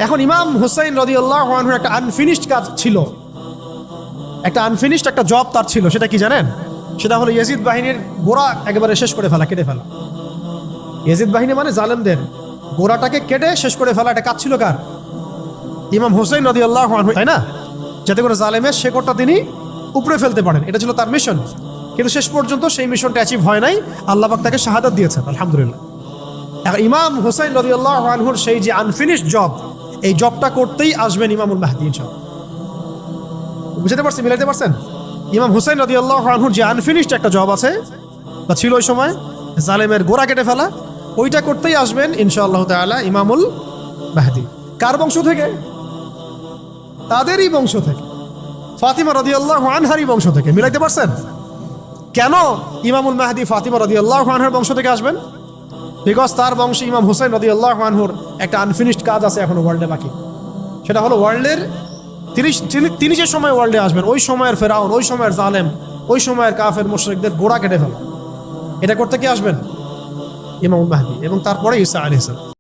এখন ইমাম হুসাইন রাদিয়াল্লাহু আনহু একটা আনফিনিশড কাজ ছিল, একটা জব তার ছিল। সেটা কি জানেন? সেটা হলো ইয়াজিদ বাহিনীর গোড়া একেবারে শেষ করে ফেলা, কেটে ফেলা। ইয়াজিদ বাহিনী মানে জালেমদের গোড়াটাকে কেটে শেষ করে ফেলা, এটা কাজ ছিল কার? ইমাম হুসাইন রাদিয়াল্লাহু আনহু, তাই না? যাতে করে জালেমের শেকড়টা তিনি উপড়ে ফেলতে পারেন, এটা ছিল তার মিশন। কিন্তু শেষ পর্যন্ত সেই মিশনটা অ্যাচিভ হয় নাই, আল্লাহ পাক তাকে শাহাদাত দিয়েছেন, আলহামদুলিল্লাহ। এখন ইমাম হুসাইন রাদিয়াল্লাহু আনহুর সেই যে আনফিনিশড জব, এই জবটা করতেই আসবেন ইমামুল মাহদী ইনশাআল্লাহ। বুঝতে পারছেন, মিলাইতে পারছেন? ইমাম হুসাইন রাদিয়াল্লাহু আনহুর যে আনফিনিশড একটা জব আছে বা ছিল ওই সময়, জালেমের গোড়া কেটে ফেলা, ওইটা করতেই আসবেন ইনশাআল্লাহ তাআলা ইমামুল মাহদী। কার বংশ থেকে? তাদেরই বংশ থেকে, ফাতিমা রাদিয়াল্লাহু আনহারই বংশ থেকে। মিলাইতে পারছেন? কেন ইমামুল মাহদী ফাতিমা রাদিয়াল্লাহু আনহার বংশ থেকে আসবেন? বিকজ তার বংশে ইমাম হুসাইন রাদিয়াল্লাহু আনহুর একটা আনফিনিশড কাজ আছে এখনো ওয়ার্ল্ডে বাকি। সেটা হলো ওয়ার্ল্ডের তিনি যে সময় ওয়ার্ল্ডে আসবেন, ওই সময়ের ফেরাউন, ওই সময়ের জালেম, ওই সময়ের কাফের মুশরিকদের গোড়া কেটে ফেলা। এটা করতে কি আসবেন? ইমামুল মাহদী, এবং তারপরে ঈসা আলাইহিস সালাম।